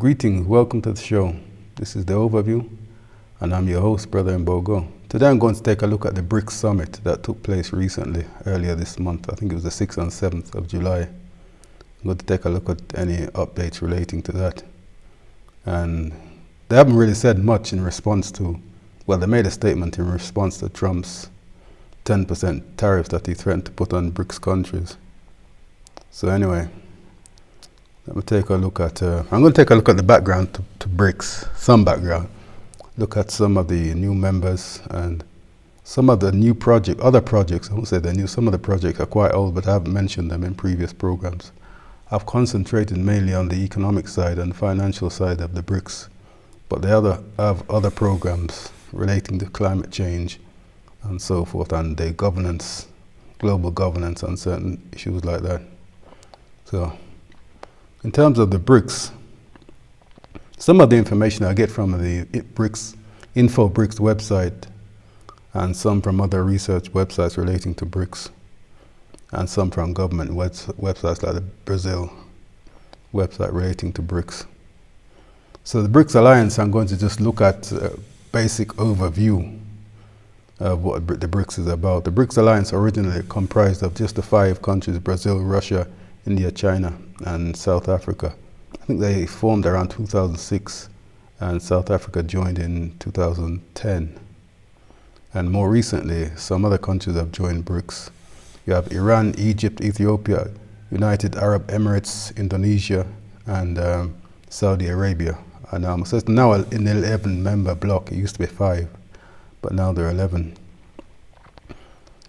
Greetings, welcome to the show. This is the overview, and I'm your host, Brother Mbogo. Today I'm going to take a look at the Brics Summit that took place recently, earlier this month. I think it was the 6th and 7th of July. I'm going to take a look at any updates relating to that. And they haven't really said much in response to, well, they made a statement in response to Trump's 10% tariffs that he threatened to put on Brics countries. So anyway, let me take a look at, I'm going to take a look at the background to Brics, some background. Look at some of the new members and some of the new other projects. I won't say they're new, some of the projects are quite old, but I haven't mentioned them in previous programs. I've concentrated mainly on the economic side and financial side of the Brics, but they have other programs relating to climate change and so forth, and the governance, global governance on certain issues like that. So, in terms of the Brics, some of the information I get from the Brics website, and some from other research websites relating to Brics, and some from government websites like the Brazil website relating to Brics. So the Brics Alliance, I'm going to just look at a basic overview of what the Brics is about. The Brics Alliance originally comprised of just the 5 countries: Brazil, Russia, India, China, and South Africa. I think they formed around 2006, and South Africa joined in 2010. And more recently, some other countries have joined Brics. You have Iran, Egypt, Ethiopia, United Arab Emirates, Indonesia, and Saudi Arabia. And so it's now an 11-member bloc. It used to be 5, but now there are 11.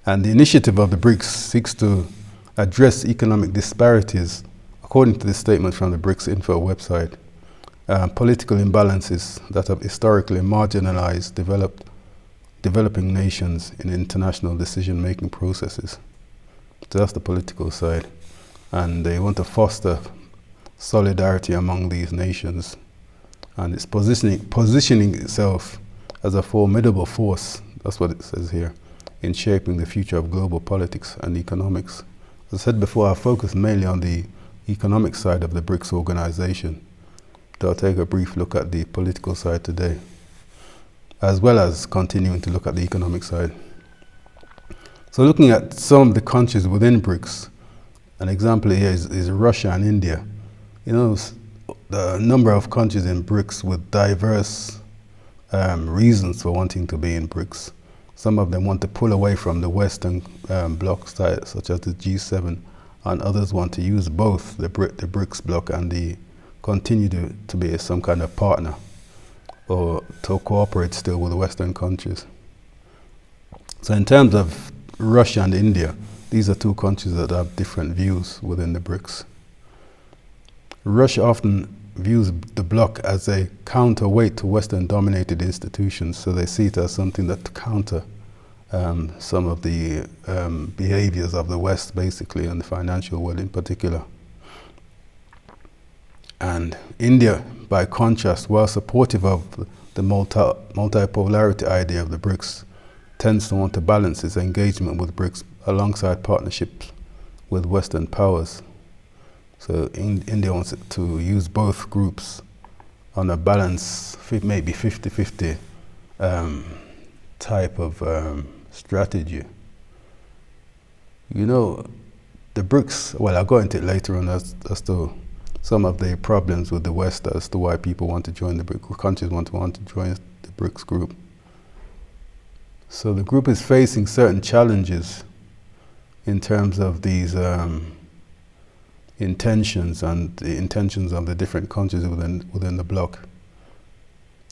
And the initiative of the Brics seeks to address economic disparities, according to the statement from the Brics Info website, political imbalances that have historically marginalized developing nations in international decision-making processes. So that's the political side. And they want to foster solidarity among these nations. And it's positioning itself as a formidable force, that's what it says here, in shaping the future of global politics and economics. As I said before, I focus mainly on the economic side of the Brics organization. So I'll take a brief look at the political side today, as well as continuing to look at the economic side. So looking at some of the countries within Brics, an example here is Russia and India. You know, the number of countries in Brics with diverse reasons for wanting to be in Brics. Some of them want to pull away from the Western bloc, such as the G7, and others want to use both the Brics bloc and continue to be some kind of partner, or to cooperate still with the Western countries. So in terms of Russia and India, these are 2 countries that have different views within the Brics. Russia often views the bloc as a counterweight to Western-dominated institutions, so they see it as something that counter some of the behaviors of the West, basically, and the financial world in particular. And India, by contrast, while supportive of the multipolarity idea of the Brics, tends to want to balance its engagement with Brics alongside partnerships with Western powers. So India wants to use both groups on a balance, maybe 50-50 type of strategy. You know, the Brics, well, I'll go into it later on as to some of the problems with the West as to why people want to join the Brics, countries want to join the Brics group. So the group is facing certain challenges in terms of these intentions and the intentions of the different countries within the bloc.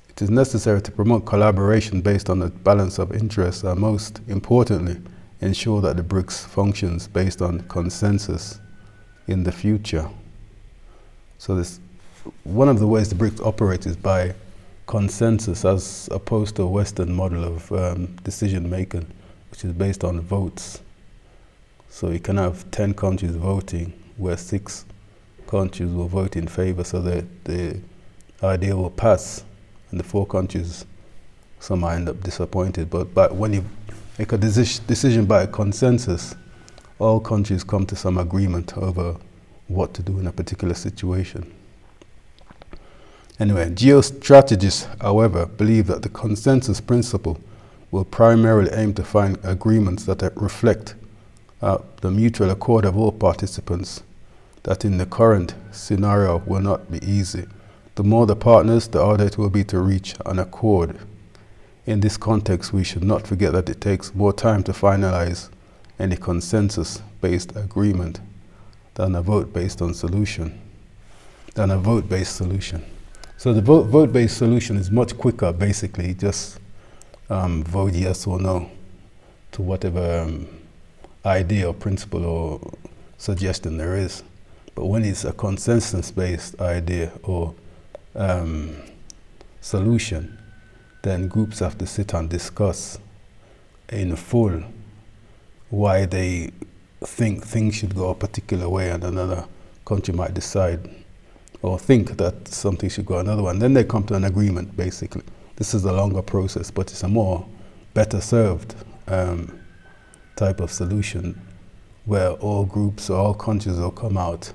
It is necessary to promote collaboration based on a balance of interests, and most importantly, ensure that the Brics functions based on consensus in the future. So one of the ways the Brics operate is by consensus, as opposed to a Western model of decision making, which is based on votes. So you can have 10 countries voting, where 6 countries will vote in favor, so the idea will pass, and the 4 countries, some might end up disappointed. But when you make a decision by consensus, all countries come to some agreement over what to do in a particular situation. Anyway, geostrategists, however, believe that the consensus principle will primarily aim to find agreements that reflect the mutual accord of all participants, that in the current scenario will not be easy. The more the partners, the harder it will be to reach an accord. In this context, we should not forget that it takes more time to finalize any consensus-based agreement than a vote-based solution. So the vote-based solution is much quicker, basically, just vote yes or no to whatever idea or principle or suggestion there is. But when it's a consensus-based idea or solution, then groups have to sit and discuss in full why they think things should go a particular way and another country might decide or think that something should go another one. Then they come to an agreement, basically. This is a longer process, but it's a more better served type of solution where all groups or all countries will come out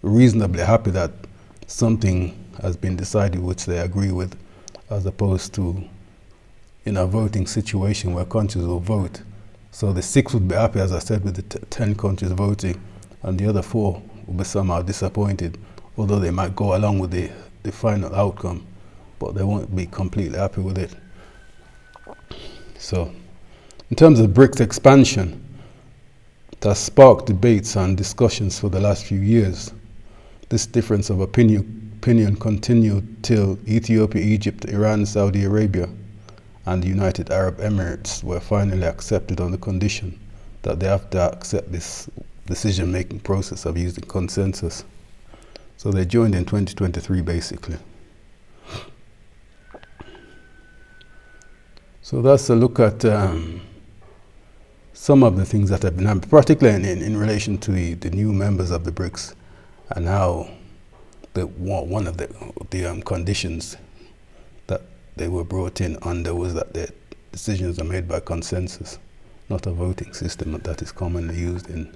reasonably happy that something has been decided which they agree with, as opposed to in a voting situation where countries will vote. So the 6 would be happy, as I said, with the 10 countries voting, and the other 4 will be somehow disappointed, although they might go along with the final outcome, but they won't be completely happy with it. So, in terms of BRICS expansion, it has sparked debates and discussions for the last few years. This difference of opinion continued till Ethiopia, Egypt, Iran, Saudi Arabia, and the United Arab Emirates were finally accepted on the condition that they have to accept this decision-making process of using consensus. So they joined in 2023, basically. So that's a look at some of the things that have been happening, particularly in relation to the new members of the BRICS, and how one of the conditions that they were brought in under was that their decisions are made by consensus, not a voting system that is commonly used in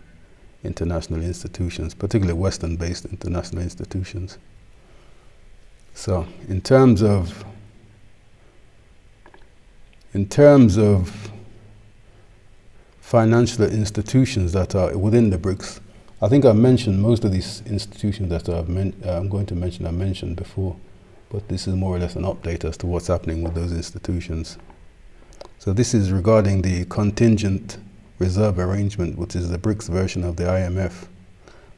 international institutions, particularly Western-based international institutions. So, in terms of financial institutions that are within the BRICS, I think I've mentioned most of these institutions that I'm going to mention. I mentioned before, but this is more or less an update as to what's happening with those institutions. So this is regarding the contingent reserve arrangement, which is the BRICS version of the IMF.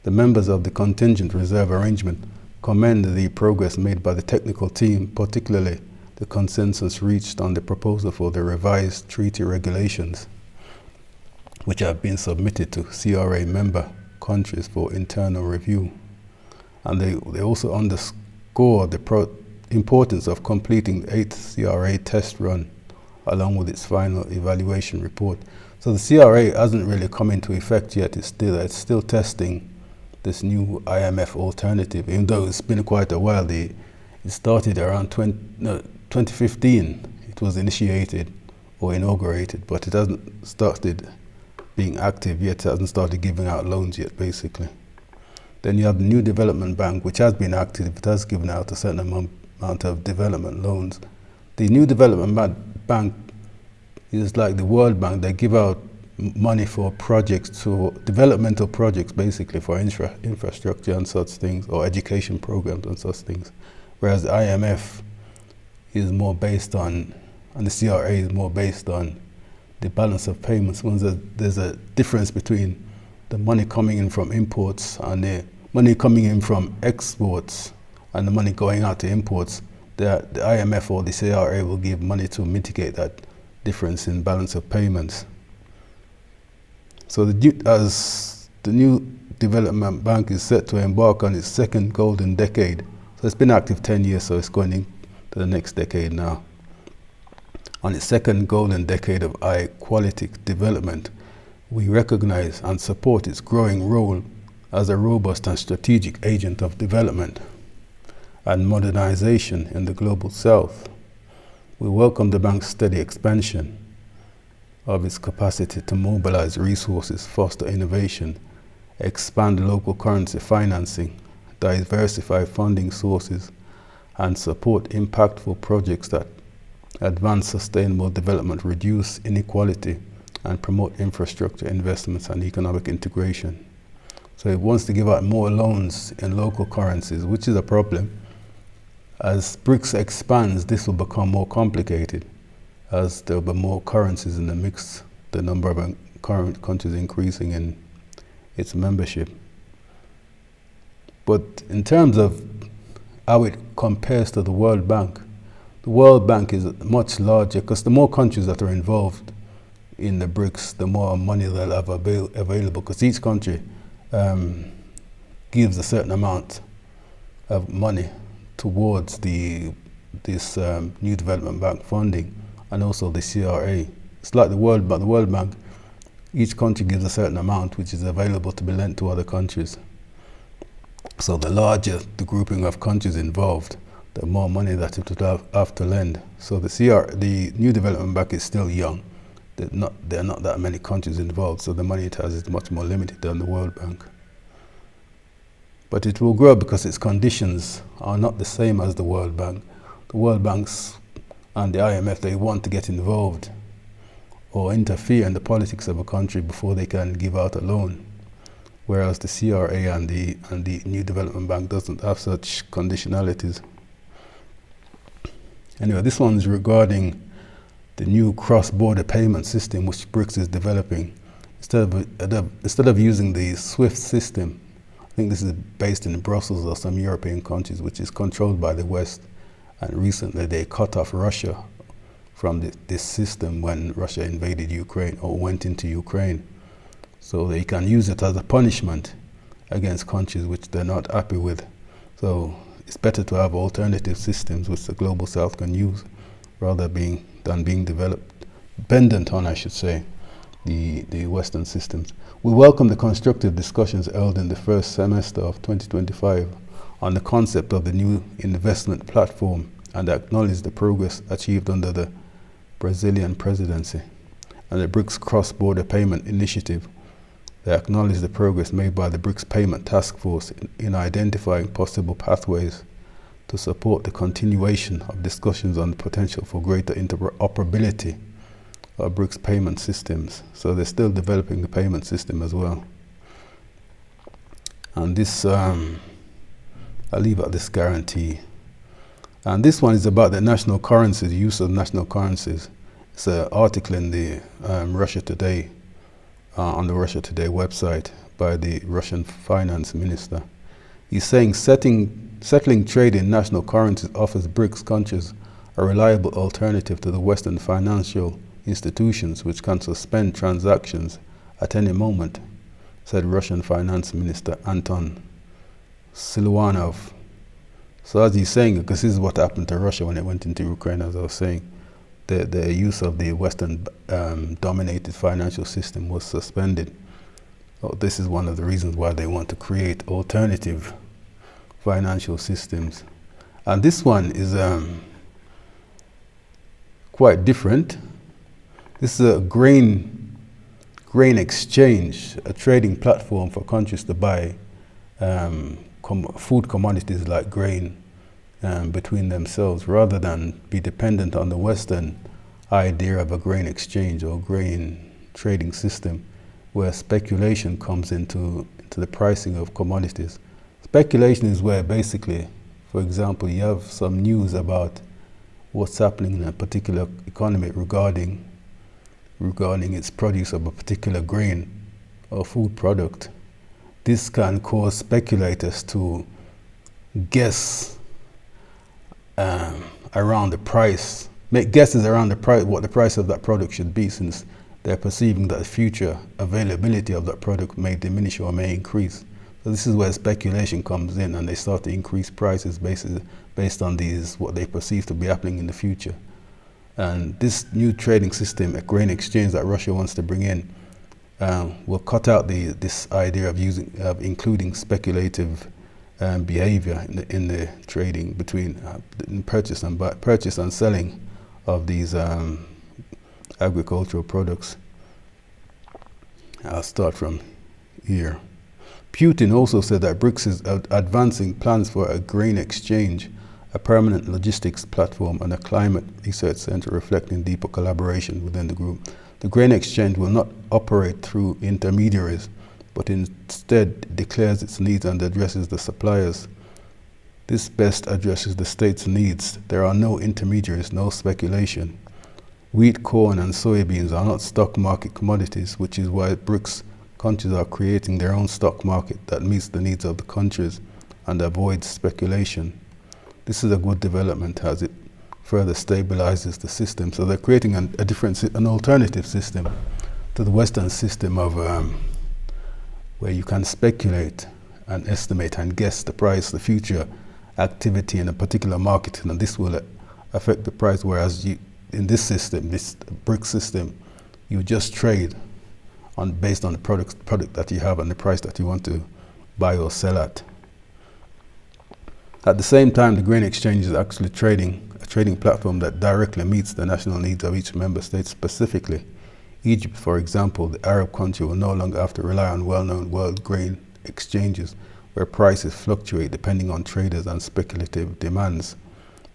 The members of the contingent reserve arrangement commend the progress made by the technical team, particularly the consensus reached on the proposal for the revised treaty regulations, which have been submitted to CRA member countries for internal review. And they also underscore the importance of completing the 8th CRA test run along with its final evaluation report. So the CRA hasn't really come into effect yet. It's still testing this new IMF alternative, even though it's been quite a while. It started around 2015. It was initiated or inaugurated, but it hasn't started being active yet. It hasn't started giving out loans yet, basically. Then you have the New Development Bank, which has been active. It has given out a certain amount of development loans. The New Development Bank is like the World Bank. They give out money for projects, for developmental projects, basically, for infrastructure and such things, or education programs and such things. Whereas the IMF is more based on, and the CRA is more based on the balance of payments. Once there's a difference between the money coming in from imports and the money coming in from exports and the money going out to imports, the IMF or the CRA will give money to mitigate that difference in balance of payments. So as the New Development Bank is set to embark on its second golden decade, so it's been active 10 years, so it's going into the next decade now. On its second golden decade of high-quality development, we recognize and support its growing role as a robust and strategic agent of development and modernization in the global south. We welcome the bank's steady expansion of its capacity to mobilize resources, foster innovation, expand local currency financing, diversify funding sources, and support impactful projects that advance sustainable development, reduce inequality, and promote infrastructure investments and economic integration. So it wants to give out more loans in local currencies, which is a problem. As BRICS expands, this will become more complicated as there will be more currencies in the mix, the number of current countries increasing in its membership. But in terms of how it compares to the World Bank is much larger because the more countries that are involved in the BRICS, the more money they'll have available, because each country gives a certain amount of money towards this new development bank funding and also the CRA. It's like the World Bank, each country gives a certain amount which is available to be lent to other countries. So the larger the grouping of countries involved, the more money that it would have to lend. So the new development bank is still young. There are not that many countries involved, so the money it has is much more limited than the World Bank. But it will grow because its conditions are not the same as the World Bank. The World Banks and the IMF, they want to get involved or interfere in the politics of a country before they can give out a loan. Whereas the CRA and the New Development Bank doesn't have such conditionalities. Anyway, this one's regarding the new cross-border payment system which BRICS is developing. Instead of using the SWIFT system, I think this is based in Brussels or some European countries, which is controlled by the West. And recently they cut off Russia from this system when Russia invaded Ukraine or went into Ukraine. So they can use it as a punishment against countries which they're not happy with. So it's better to have alternative systems which the Global South can use rather than being dependent on, I should say, the Western systems. We welcome the constructive discussions held in the first semester of 2025 on the concept of the new investment platform and acknowledge the progress achieved under the Brazilian presidency and the BRICS cross-border payment initiative. They acknowledge the progress made by the BRICS Payment Task Force in identifying possible pathways to support the continuation of discussions on the potential for greater interoperability of BRICS payment systems. So they're still developing the payment system as well. And this, I'll leave out this guarantee. And this one is about the national currencies, the use of national currencies. It's an article in the Russia Today, on the Russia Today website by the Russian finance minister. He's saying settling trade in national currencies offers BRICS countries a reliable alternative to the Western financial institutions which can suspend transactions at any moment, said Russian Finance Minister Anton Siluanov. So as he's saying, because this is what happened to Russia when it went into Ukraine, as I was saying, the use of the Western dominated financial system was suspended. So this is one of the reasons why they want to create alternative financial systems. And this one is quite different. This is a grain exchange, a trading platform for countries to buy food commodities like grain between themselves, rather than be dependent on the Western idea of a grain exchange or grain trading system, where speculation comes into the pricing of commodities. Speculation is where basically, for example, you have some news about what's happening in a particular economy regarding its produce of a particular grain or food product. This can cause speculators to guess around the price, make guesses around the price, what the price of that product should be, since they're perceiving that the future availability of that product may diminish or may increase. So this is where speculation comes in, and they start to increase prices based on what they perceive to be happening in the future. And this new trading system, a grain exchange that Russia wants to bring in, will cut out this idea of including speculative behavior in the trading between purchase and selling of these agricultural products. I'll start from here. Putin also said that BRICS is advancing plans for a grain exchange a permanent logistics platform, and a climate research center reflecting deeper collaboration within the group. The grain exchange will not operate through intermediaries, but instead declares its needs and addresses the suppliers. This best addresses the state's needs. There are no intermediaries, no speculation. Wheat, corn, and soybeans are not stock market commodities, which is why Brics countries are creating their own stock market that meets the needs of the countries and avoids speculation. This is a good development as it further stabilizes the system. So they're creating an alternative system to the Western system of where you can speculate and estimate and guess the price, the future activity in a particular market, and this will affect the price. Whereas in this system, this Brics system, you just trade based on the product that you have and the price that you want to buy or sell at. At the same time, the grain exchange is actually a trading platform that directly meets the national needs of each member state specifically. Egypt, for example, the Arab country, will no longer have to rely on well-known world grain exchanges where prices fluctuate depending on traders and speculative demands.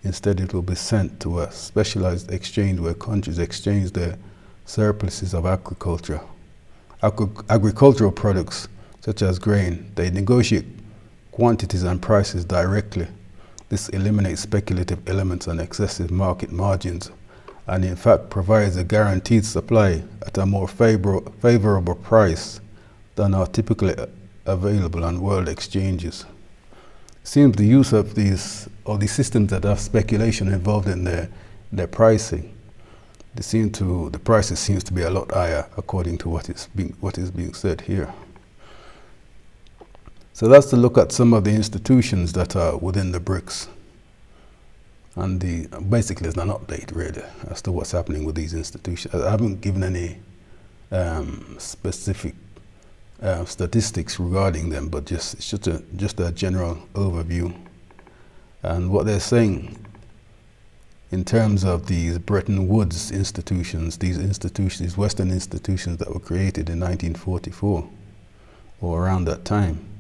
Instead, it will be sent to a specialized exchange where countries exchange their surpluses of agricultural products such as grain. They negotiate quantities and prices directly. This eliminates speculative elements and excessive market margins, and in fact provides a guaranteed supply at a more favorable price than are typically available on world exchanges. It seems the use of these systems that have speculation involved in their pricing, the prices seems to be a lot higher according to what is being said here. So that's to look at some of the institutions that are within the Brics. And basically it's an update really as to what's happening with these institutions. I haven't given any specific statistics regarding them, but it's just a general overview. And what they're saying in terms of these Bretton Woods institutions, these Western institutions that were created in 1944 or around that time,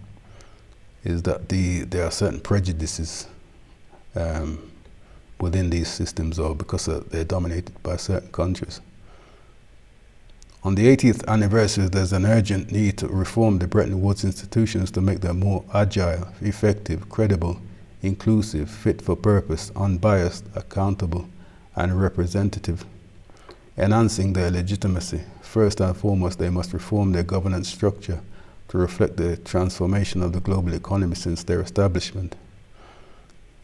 is that there are certain prejudices within these systems, or because they're dominated by certain countries. On the 80th anniversary, there's an urgent need to reform the Bretton Woods institutions to make them more agile, effective, credible, inclusive, fit for purpose, unbiased, accountable, and representative, enhancing their legitimacy. First and foremost, they must reform their governance structure to reflect the transformation of the global economy since their establishment.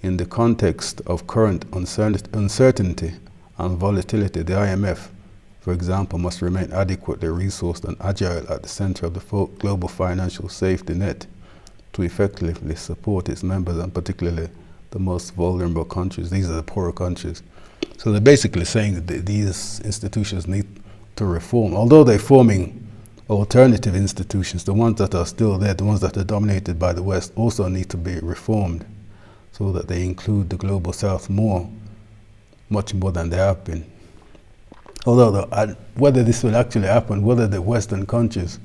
In the context of current uncertainty and volatility, the IMF, for example, must remain adequately resourced and agile at the center of the global financial safety net to effectively support its members, and particularly the most vulnerable countries. These are the poorer countries. So they're basically saying that these institutions need to reform. Although they're forming alternative institutions, the ones that are still there, the ones that are dominated by the West, also need to be reformed so that they include the global South much more than they have been. Although whether this will actually happen, whether the Western countries,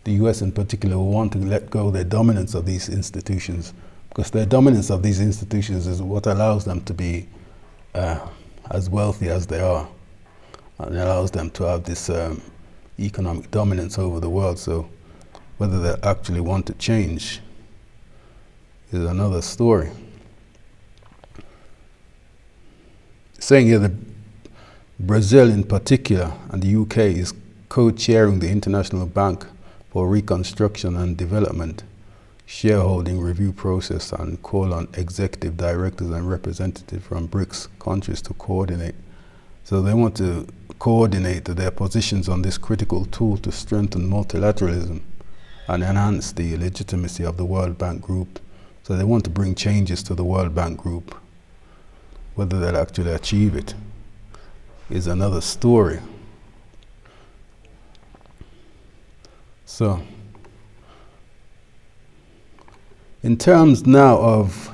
the US in particular, will want to let go of their dominance of these institutions, because their dominance of these institutions is what allows them to be as wealthy as they are, and allows them to have this economic dominance over the world. So whether they actually want to change is another story. Saying here that Brazil in particular and the UK is co-chairing the International Bank for Reconstruction and Development shareholding review process, and call on executive directors and representatives from Brics countries to coordinate. So they want to coordinate their positions on this critical tool to strengthen multilateralism and enhance the legitimacy of the World Bank Group. So they want to bring changes to the World Bank Group. Whether they'll actually achieve it is another story. So, in terms now of,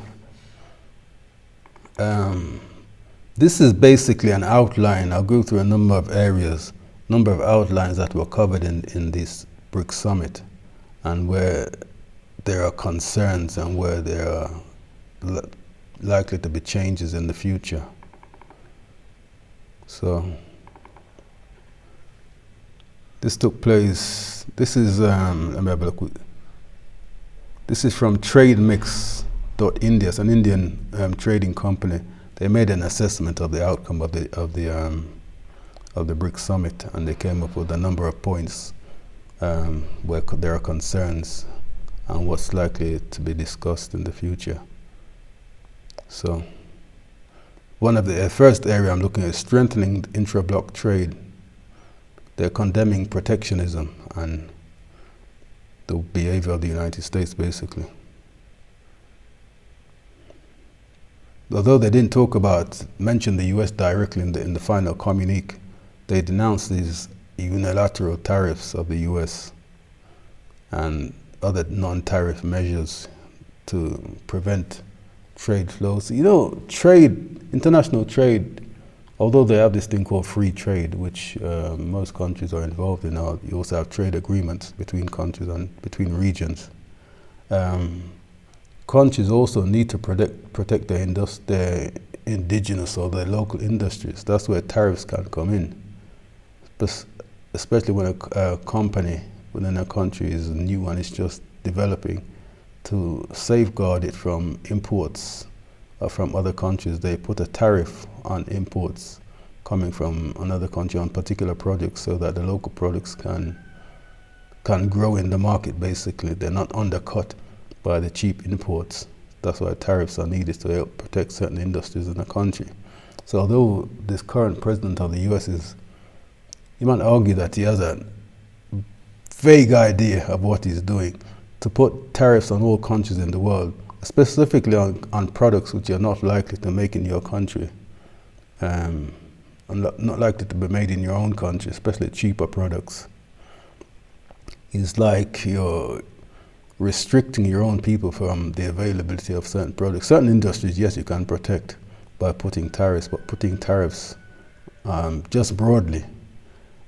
this is basically an outline. I'll go through a number of areas, number of outlines that were covered in this Brics Summit, and where there are concerns and where there are likely to be changes in the future. So this took place, this is, let me have a look. This is from TradeMix.India, it's an Indian trading company. They made an assessment of the outcome of the Brics Summit, and they came up with a number of points where there are concerns and what's likely to be discussed in the future. So one of the first area I'm looking at is strengthening intra-block trade. They're condemning protectionism and the behavior of the United States, basically. Although they didn't mention the US directly in the final communique, they denounced these unilateral tariffs of the US and other non-tariff measures to prevent trade flows. You know, international trade, although they have this thing called free trade, which most countries are involved in now, you also have trade agreements between countries and between regions. Countries also need to protect their indigenous or their local industries. That's where tariffs can come in, especially when a company within a country is new and it's just developing. To safeguard it from imports from other countries, they put a tariff on imports coming from another country on particular products so that the local products can grow in the market, basically. They're not undercut by the cheap imports. That's why tariffs are needed to help protect certain industries in the country. So although this current president of the US you might argue that he has a vague idea of what he's doing, to put tariffs on all countries in the world, specifically on products which are not likely to make in your country, and not likely to be made in your own country, especially cheaper products. It's like you're restricting your own people from the availability of certain products. Certain industries, yes, you can protect by putting tariffs, but putting tariffs just broadly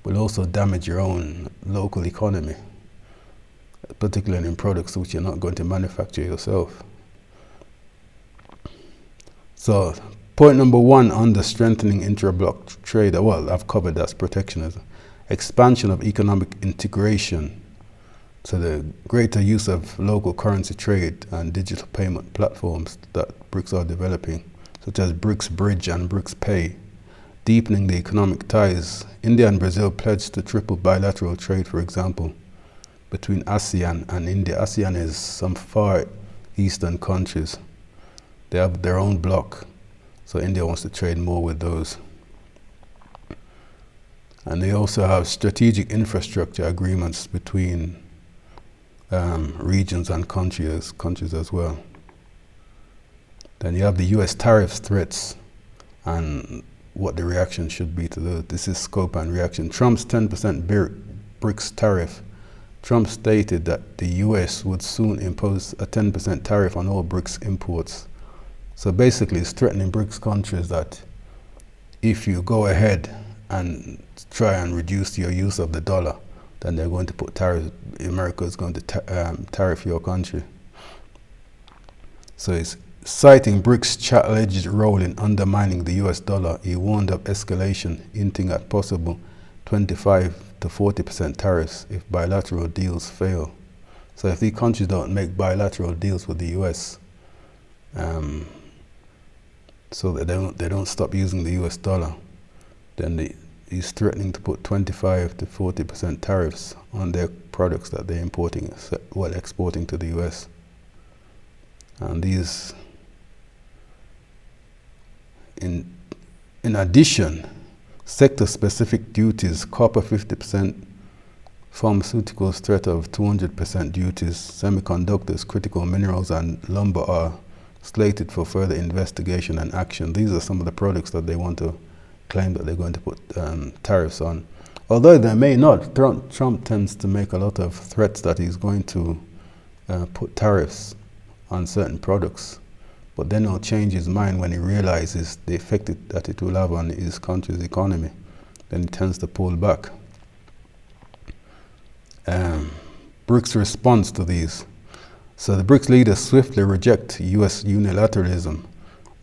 will also damage your own local economy, particularly in products which you're not going to manufacture yourself. So point number 1 under strengthening intra-block trade, well, I've covered that's protectionism. Expansion of economic integration, so the greater use of local currency trade and digital payment platforms that BRICS are developing, such as BRICS Bridge and BRICS Pay. Deepening the economic ties. India and Brazil pledged to triple bilateral trade, for example, between ASEAN and India. ASEAN is some far eastern countries. They have their own bloc, so India wants to trade more with those. And they also have strategic infrastructure agreements between regions and countries as well. Then you have the US tariff threats and what the reaction should be to those. This is scope and reaction. Trump's 10% BRICS tariff. Trump stated that the US would soon impose a 10% tariff on all BRICS imports. So basically it's threatening BRICS countries that if you go ahead and try and reduce your use of the dollar, then they're going to put tariffs. America is going to tariff your country. So it's citing BRICS' alleged role in undermining the US dollar. He warned of escalation, hinting at possible 25 to 40% tariffs if bilateral deals fail. So if the countries don't make bilateral deals with the US, so that they don't stop using the US dollar, then he's threatening to put 25 to 40% tariffs on their products that they're importing, well, exporting to the US. And these, in addition, sector-specific duties, copper 50%, pharmaceuticals threat of 200% duties, semiconductors, critical minerals, and lumber are slated for further investigation and action. These are some of the products that they want to claim that they're going to put tariffs on. Although they may not, Trump tends to make a lot of threats that he's going to put tariffs on certain products, but then he'll change his mind when he realizes the effect that it will have on his country's economy. Then he tends to pull back. BRICS response to these. So the BRICS leaders swiftly reject US unilateralism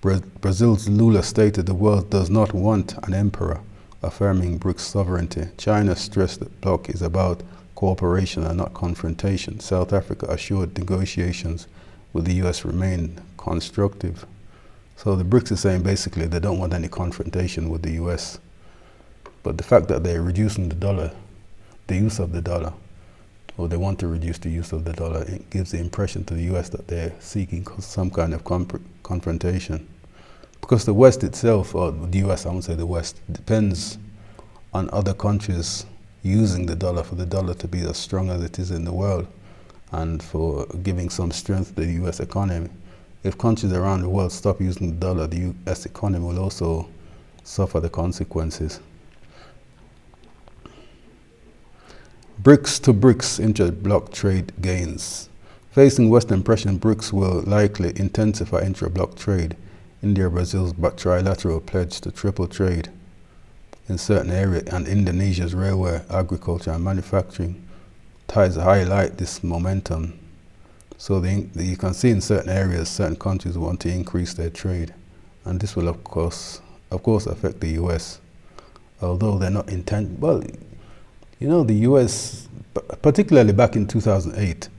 Brazil's Lula stated the world does not want an emperor, affirming Brics sovereignty. China stressed that bloc is about cooperation and not confrontation. South Africa assured negotiations with the US remain constructive. So the Brics is saying basically they don't want any confrontation with the US. But the fact that they're reducing the dollar, the use of the dollar, or they want to reduce the use of the dollar, it gives the impression to the US that they're seeking some kind of confrontation. Because the West itself, or the US, I won't say the West, depends on other countries using the dollar for the dollar to be as strong as it is in the world and for giving some strength to the US economy. If countries around the world stop using the dollar, the US economy will also suffer the consequences. Brics to Brics intra-bloc trade gains. Facing Western pressure, Brics will likely intensify intra-bloc trade. India, Brazil's trilateral pledge to triple trade in certain areas, and Indonesia's railway, agriculture, and manufacturing ties highlight this momentum. So you can see in certain areas, certain countries want to increase their trade, and this will of course affect the US, although they're not intent. Well, you know, the US, particularly back in 2008,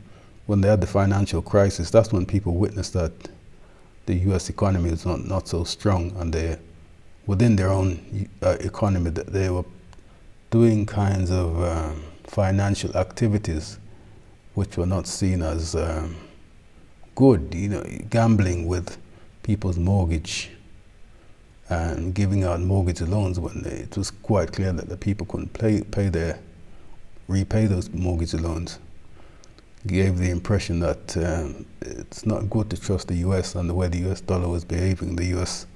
when they had the financial crisis, that's when people witnessed that the US economy is not so strong, and they, within their own economy, that they were doing kinds of financial activities which were not seen as good, you know, gambling with people's mortgage and giving out mortgage loans when it was quite clear that the people couldn't repay those mortgage loans. Gave the impression that it's not good to trust the US, and the way the US dollar was behaving, the US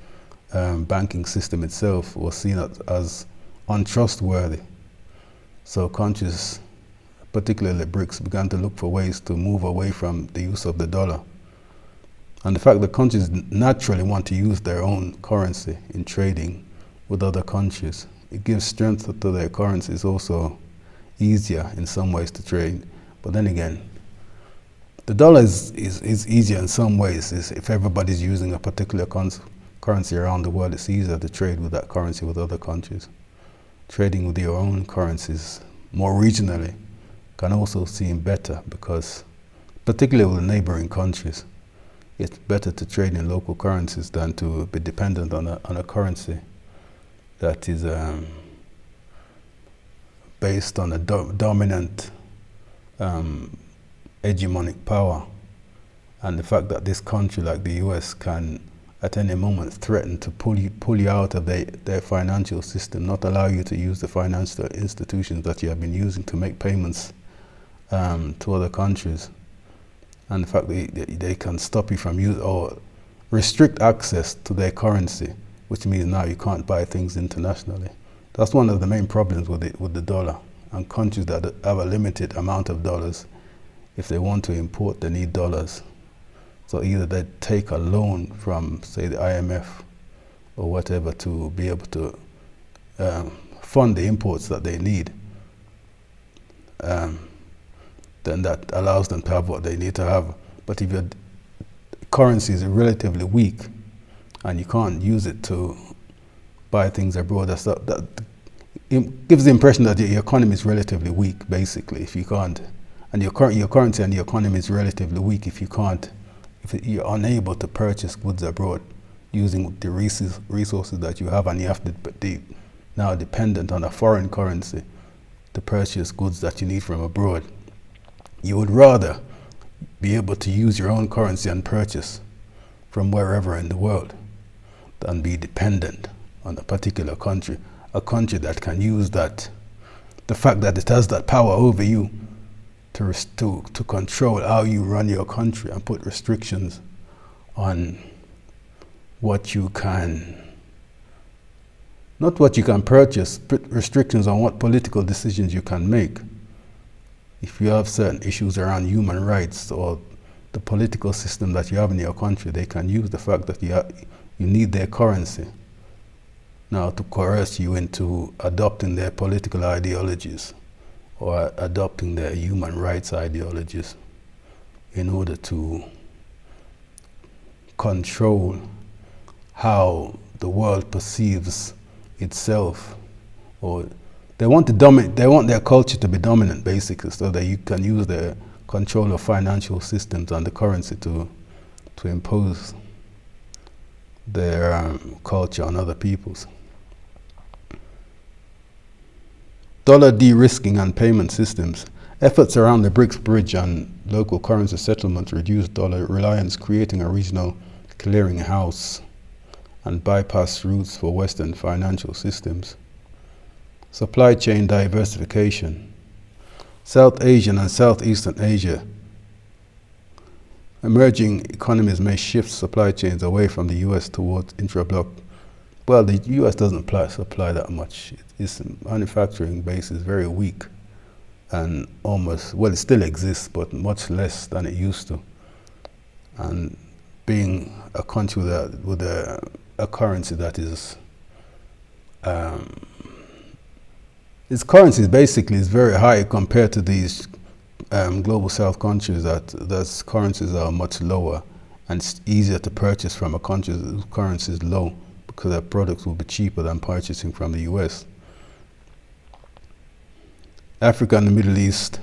banking system itself was seen as untrustworthy. So countries, particularly Brics, began to look for ways to move away from the use of the dollar. And the fact that countries naturally want to use their own currency in trading with other countries, it gives strength to their currency. It's also easier in some ways to trade. But then again, the dollar is easier in some ways. If everybody's using a particular currency around the world, it's easier to trade with that currency with other countries. Trading with your own currencies more regionally can also seem better, because particularly with neighboring countries, it's better to trade in local currencies than to be dependent on a currency that is based on a dominant hegemonic power. And the fact that this country like the US can at any moment threaten to pull you out of their financial system, not allow you to use the financial institutions that you have been using to make payments to other countries. And the fact that they can stop you from use or restrict access to their currency, which means now you can't buy things internationally. That's one of the main problems with the dollar. And countries that have a limited amount of dollars, if they want to import, they need dollars. So either they take a loan from, say, the IMF or whatever to be able to fund the imports that they need. Then that allows them to have what they need to have. But if your currency is relatively weak and you can't use it to buy things abroad, that it gives the impression that your economy is relatively weak, basically, if you can't. And your currency and your economy is relatively weak if you're unable to purchase goods abroad using the resources that you have, and you have to be now dependent on a foreign currency to purchase goods that you need from abroad. You would rather be able to use your own currency and purchase from wherever in the world than be dependent on a particular country, a country that can use that, the fact that it has that power over you to control how you run your country and put restrictions on what you can, not what you can purchase, put restrictions on what political decisions you can make. If you have certain issues around human rights or the political system that you have in your country, they can use the fact that you need their currency now to coerce you into adopting their political ideologies or adopting their human rights ideologies in order to control how the world perceives itself, or they want to dominate. They want their culture to be dominant, basically, so that you can use the control of financial systems and the currency to impose their culture on other peoples. Dollar de-risking and payment systems. Efforts around the Brics bridge and local currency settlements reduce dollar reliance, creating a regional clearinghouse and bypass routes for Western financial systems. Supply chain diversification. South Asian and Southeastern Asia. Emerging economies may shift supply chains away from the US towards intra-bloc. Well, the US doesn't supply that much. Its manufacturing base is very weak and almost, well, it still exists, but much less than it used to. And being a country with a currency that is, its currency basically is very high compared to these global south countries that's currencies are much lower, and it's easier to purchase from a country whose currency is low because their products will be cheaper than purchasing from the US. Africa and the Middle East,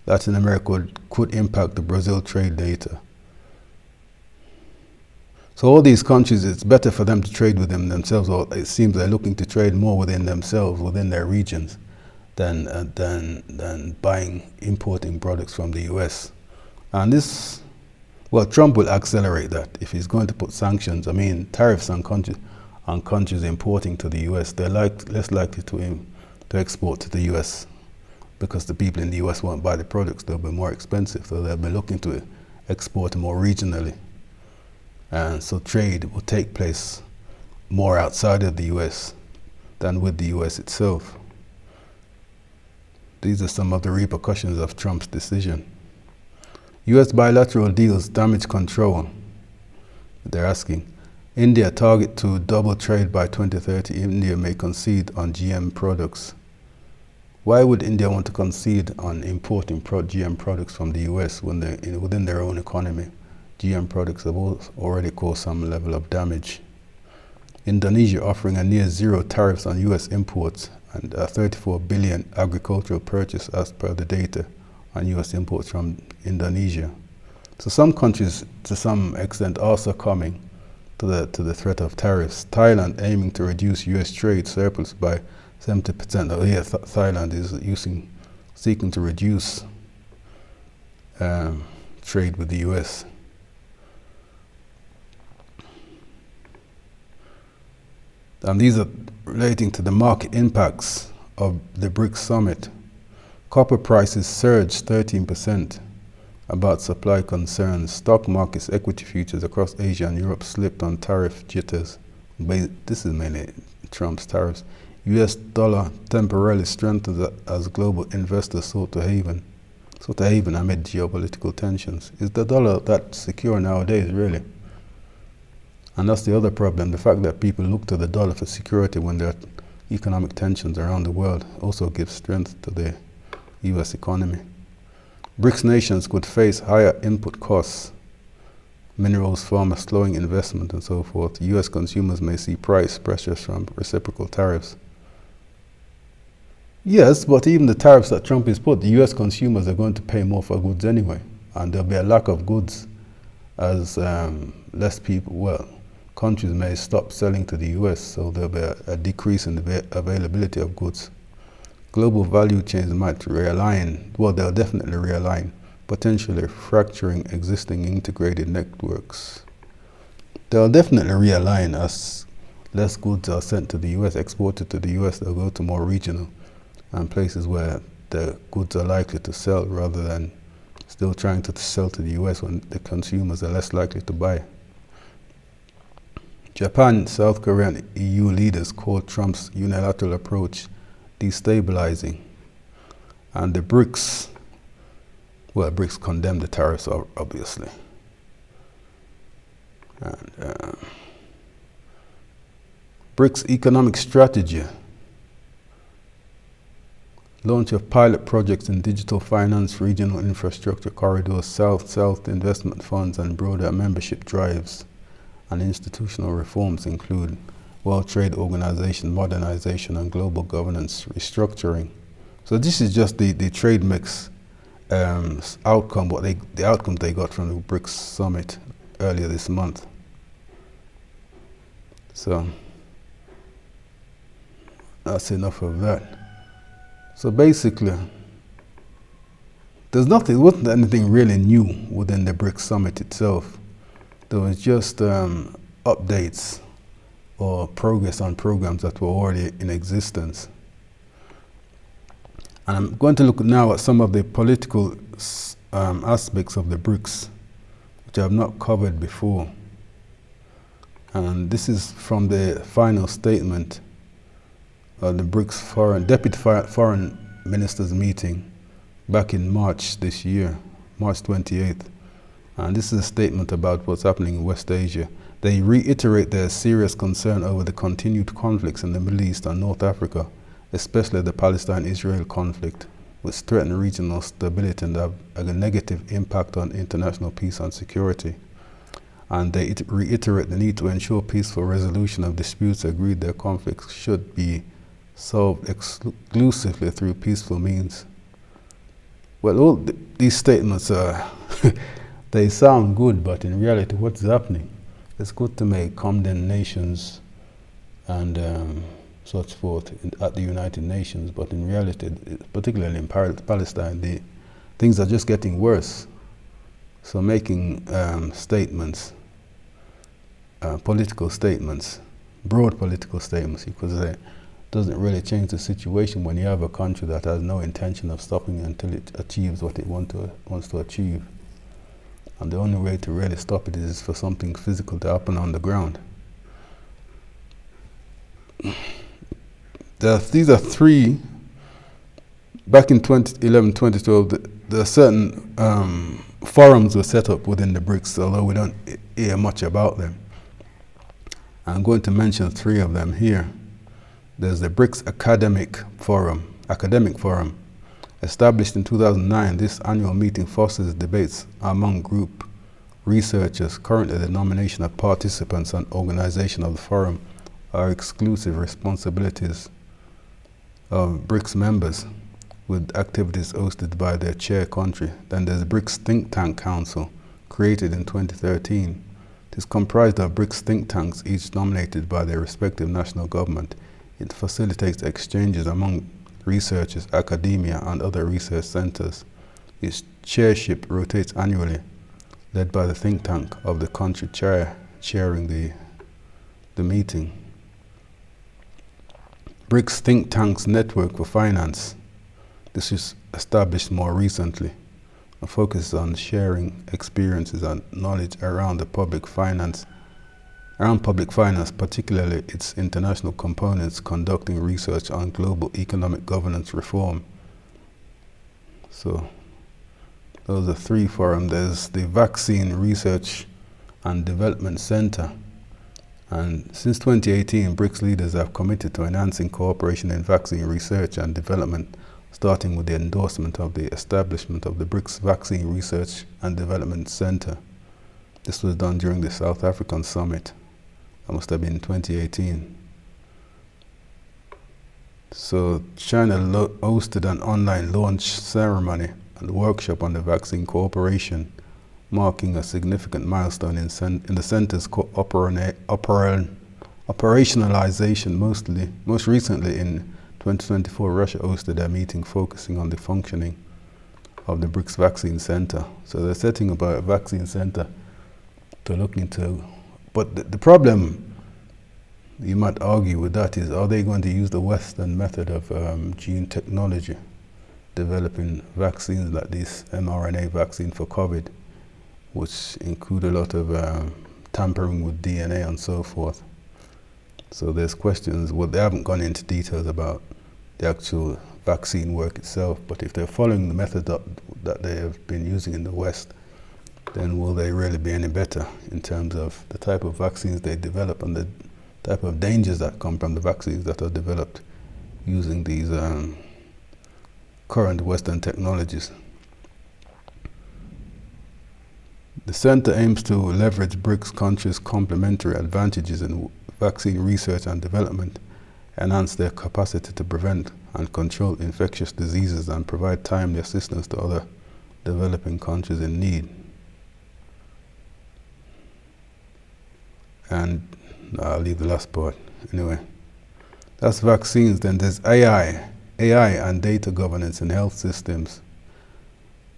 Latin America could impact the Brazil trade data. So all these countries, it's better for them to trade within themselves, or it seems they're looking to trade more within themselves, within their regions, than importing products from the US. And this, well, Trump will accelerate that if he's going to put sanctions. I mean, tariffs on countries importing to the US, they're less likely to export to the US because the people in the US won't buy the products. They'll be more expensive, so they'll be looking to export more regionally. And so trade will take place more outside of the US than with the US itself. These are some of the repercussions of Trump's decision. US bilateral deals damage control. They're asking, India target to double trade by 2030. India may concede on GM products. Why would India want to concede on importing GM products from the US when within their own economy? GM products have already caused some level of damage. Indonesia offering a near zero tariffs on US imports and a 34 billion agricultural purchase as per the data on US imports from Indonesia. So some countries to some extent are succumbing to the threat of tariffs. Thailand aiming to reduce US trade surplus by 70%. Oh yeah, Thailand is seeking to reduce trade with the US. And these are relating to the market impacts of the Brics summit. Copper prices surged 13% about supply concerns. Stock markets, equity futures across Asia and Europe slipped on tariff jitters. This is mainly Trump's tariffs. US dollar temporarily strengthened as global investors sought a haven amid geopolitical tensions. Is the dollar that secure nowadays, really? And that's the other problem, the fact that people look to the dollar for security when there are economic tensions around the world also gives strength to the US economy. Brics nations could face higher input costs, minerals, farmers slowing investment and so forth. US consumers may see price pressures from reciprocal tariffs. Yes, but even the tariffs that Trump has put, the US consumers are going to pay more for goods anyway, and there'll be a lack of goods as less people, countries may stop selling to the US, so there'll be a decrease in the availability of goods. Global value chains might realign, they'll definitely realign, potentially fracturing existing integrated networks. They'll definitely realign as less goods are sent to the US, exported to the US, they'll go to more regional and places where the goods are likely to sell rather than still trying to sell to the US when the consumers are less likely to buy. Japan, South Korea, and EU leaders called Trump's unilateral approach destabilizing. And the Brics condemned the tariffs, obviously. And Brics economic strategy. Launch of pilot projects in digital finance, regional infrastructure corridors, South-South investment funds, and broader membership drives. and institutional reforms include World Trade Organization modernization and global governance restructuring. So this is just the trade mix outcome, the outcomes they got from the Brics summit earlier this month. So that's enough of that. So basically, wasn't anything really new within the Brics summit itself. There was just updates or progress on programs that were already in existence. And I'm going to look now at some of the political aspects of the Brics, which I have not covered before. And this is from the final statement of the Brics Deputy Foreign Ministers meeting back in March this year, March 28th. And this is a statement about what's happening in West Asia. They reiterate their serious concern over the continued conflicts in the Middle East and North Africa, especially the Palestine-Israel conflict, which threaten regional stability and have a negative impact on international peace and security. And they reiterate the need to ensure peaceful resolution of disputes, agreed their conflicts should be solved exclusively through peaceful means. Well, all these statements are, they sound good, but in reality, what's happening? It's good to make condemnations and such forth at the United Nations, but in reality, particularly in Palestine, the things are just getting worse. So making statements, political statements, broad political statements, because it doesn't really change the situation when you have a country that has no intention of stopping until it achieves what it wants to achieve. And the only way to really stop it is for something physical to happen on the ground. These are three, back in 2011, 2012, there are certain forums were set up within the Brics, although we don't hear much about them. I'm going to mention three of them here. There's the Brics Academic Forum. Established in 2009, this annual meeting fosters debates among group researchers. Currently, the nomination of participants and organization of the forum are exclusive responsibilities of Brics members, with activities hosted by their chair country. Then there's the Brics Think Tank Council, created in 2013. It is comprised of Brics think tanks, each nominated by their respective national government. It facilitates exchanges among researchers, academia, and other research centers. Its chairship rotates annually, led by the think tank of the country chairing the meeting. Brics Think Tanks Network for Finance. This is established more recently and focuses on sharing experiences and knowledge around public finance, particularly its international components, conducting research on global economic governance reform. So those are three forums. There's the Vaccine Research and Development Center. And since 2018, Brics leaders have committed to enhancing cooperation in vaccine research and development, starting with the endorsement of the establishment of the Brics Vaccine Research and Development Center. This was done during the South African summit. That must have been in 2018. So China hosted an online launch ceremony and workshop on the vaccine cooperation, marking a significant milestone in the center's operationalization. Most recently in 2024, Russia hosted a meeting focusing on the functioning of the Brics Vaccine Center. So they're setting up a vaccine center to look into. But the problem, you might argue with that, is are they going to use the Western method of gene technology, developing vaccines like this mRNA vaccine for COVID, which include a lot of tampering with DNA and so forth. So there's questions. Well, they haven't gone into details about the actual vaccine work itself, but if they're following the method that they have been using in the West, then will they really be any better in terms of the type of vaccines they develop and the type of dangers that come from the vaccines that are developed using these current Western technologies? The center aims to leverage Brics countries' complementary advantages in vaccine research and development, enhance their capacity to prevent and control infectious diseases, and provide timely assistance to other developing countries in need. And I'll leave the last part. Anyway, that's vaccines. Then there's AI and data governance in health systems.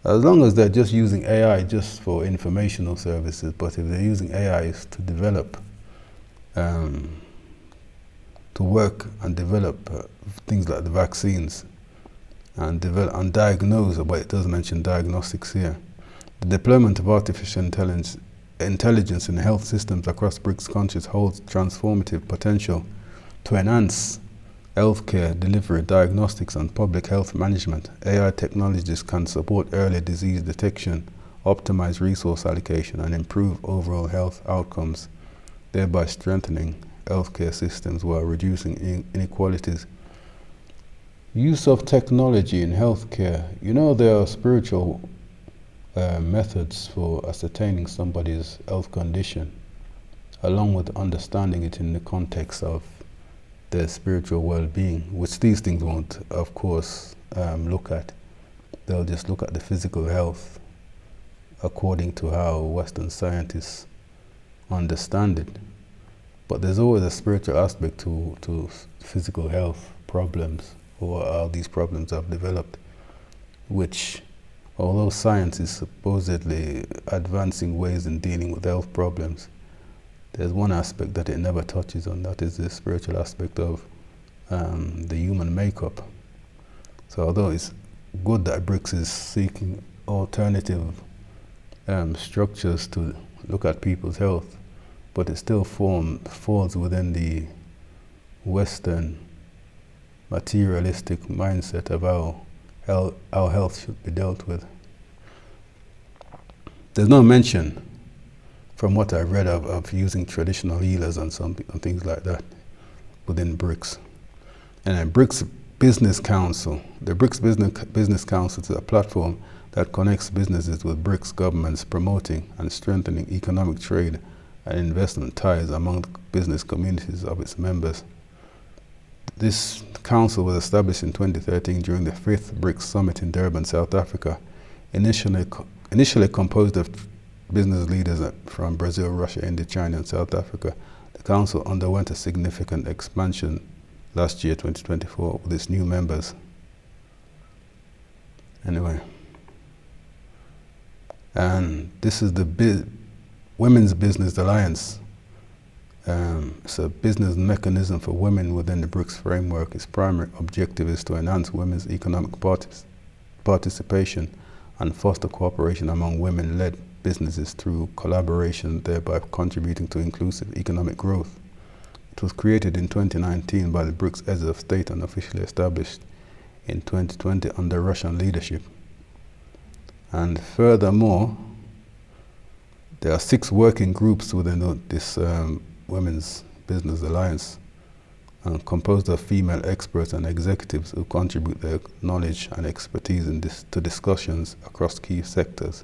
As long as they're just using AI just for informational services, but if they're using AI to develop, to work and develop things like the vaccines and develop and diagnose, but it does mention diagnostics here. The deployment of artificial intelligence in health systems across Brics countries holds transformative potential to enhance healthcare delivery, diagnostics, and public health management. AI technologies can support early disease detection, optimize resource allocation, and improve overall health outcomes, thereby strengthening healthcare systems while reducing inequalities. Use of technology in healthcare. You know, there are spiritual methods for ascertaining somebody's health condition, along with understanding it in the context of their spiritual well-being, which these things won't, of course, look at. They'll just look at the physical health according to how Western scientists understand it. But there's always a spiritual aspect to physical health problems, or how these problems have developed, which, although science is supposedly advancing ways in dealing with health problems, there's one aspect that it never touches on, that is the spiritual aspect of the human makeup. So although it's good that Brics is seeking alternative structures to look at people's health, but it still falls within the Western materialistic mindset of how health should be dealt with. There's no mention, from what I've read, of using traditional healers and things like that within Brics. And then Brics Business Council. The Brics Business Council is a platform that connects businesses with Brics governments, promoting and strengthening economic trade and investment ties among the business communities of its members. This council was established in 2013 during the 5th Brics Summit in Durban, South Africa, initially composed of business leaders from Brazil, Russia, India, China, and South Africa. The council underwent a significant expansion last year, 2024, with its new members. Anyway, and this is the Women's Business Alliance. It's a business mechanism for women within the Brics framework. Its primary objective is to enhance women's economic participation and foster cooperation among women-led businesses through collaboration, thereby contributing to inclusive economic growth. It was created in 2019 by the Brics Heads of State and officially established in 2020 under Russian leadership. And furthermore, there are 6 working groups within this Women's Business Alliance, composed of female experts and executives who contribute their knowledge and expertise to discussions across key sectors.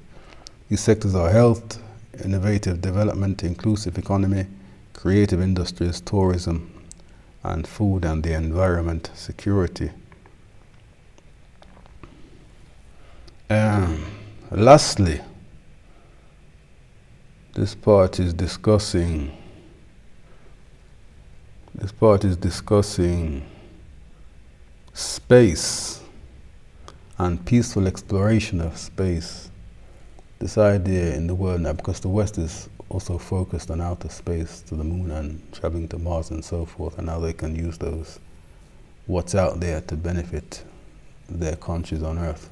These sectors are health, innovative development, inclusive economy, creative industries, tourism, and food and the environment, security. Lastly, this part is discussing space and peaceful exploration of space. This idea in the world now, because the West is also focused on outer space, to the moon and traveling to Mars and so forth, and how they can use what's out there to benefit their countries on Earth.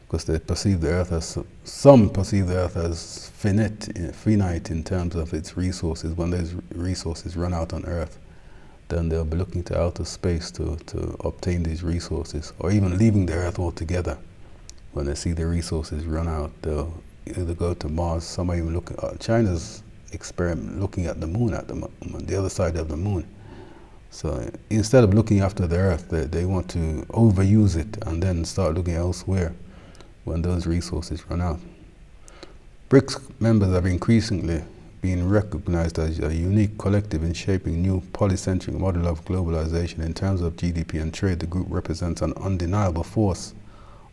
Because they perceive the Earth as, some perceive the Earth as finite in terms of its resources. When those resources run out on Earth, then they'll be looking to outer space to obtain these resources, or even leaving the Earth altogether. When they see the resources run out, they'll either go to Mars. Some are even looking. China's looking at the moon at the other side of the moon. So instead of looking after the Earth, they want to overuse it and then start looking elsewhere when those resources run out. BRICS members have increasingly been recognized as a unique collective in shaping new polycentric model of globalization. In terms of GDP and trade, the group represents an undeniable force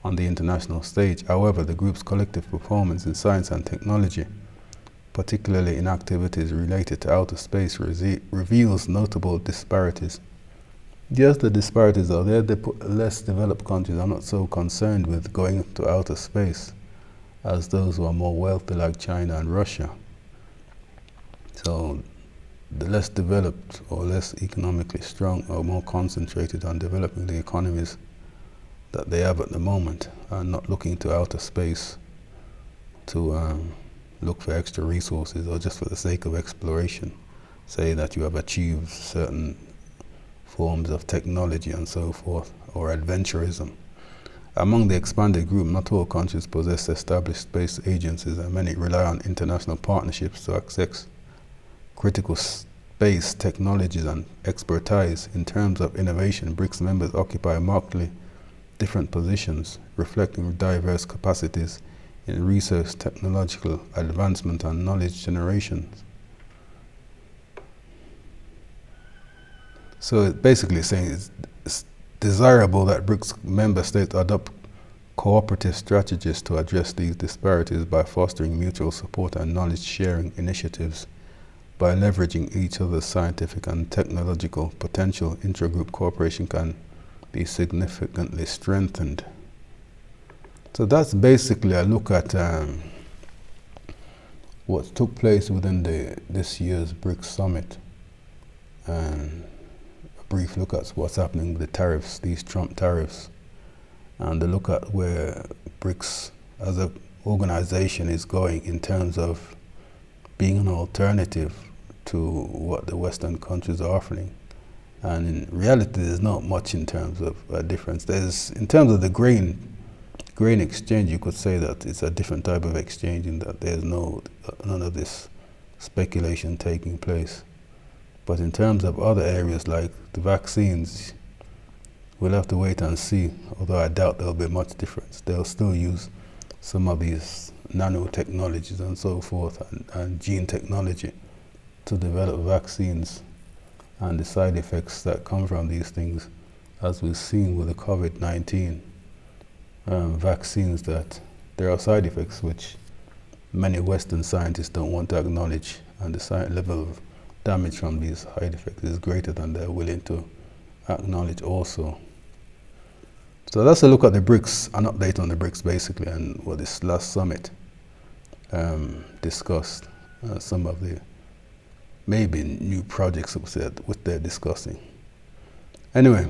on the international stage. However, the group's collective performance in science and technology, particularly in activities related to outer space, reveals notable disparities. Yes, the disparities are there. The less developed countries are not so concerned with going to outer space as those who are more wealthy, like China and Russia. So the less developed or less economically strong are more concentrated on developing the economies that they have at the moment, and not looking to outer space to look for extra resources or just for the sake of exploration, say that you have achieved certain forms of technology and so forth, or adventurism. Among the expanded group, not all countries possess established space agencies, and many rely on international partnerships to access critical space technologies and expertise. In terms of innovation, BRICS members occupy markedly different positions, reflecting diverse capacities in research, technological advancement, and knowledge generation. So it's basically saying it's desirable that BRICS member states adopt cooperative strategies to address these disparities by fostering mutual support and knowledge sharing initiatives. By leveraging each other's scientific and technological potential, intra-group cooperation can be significantly strengthened. So that's basically a look at what took place within this year's BRICS summit, and a brief look at what's happening with the tariffs, these Trump tariffs, and a look at where BRICS as an organization is going in terms of being an alternative to what the Western countries are offering. And in reality, there's not much in terms of a difference. In terms of the grain exchange, you could say that it's a different type of exchange in that there's none of this speculation taking place. But in terms of other areas like the vaccines, we'll have to wait and see, although I doubt there'll be much difference. They'll still use some of these nanotechnologies and so forth, and gene technology to develop vaccines, and the side effects that come from these things, as we've seen with the COVID-19 vaccines, that there are side effects which many Western scientists don't want to acknowledge, and the level of damage from these side effects is greater than they're willing to acknowledge also. So that's a look at the BRICS, an update on the BRICS basically, and what this last summit discussed, some of the maybe new projects which they're discussing. Anyway,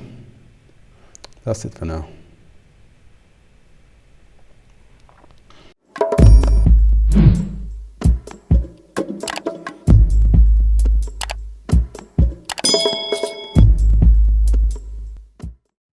that's it for now.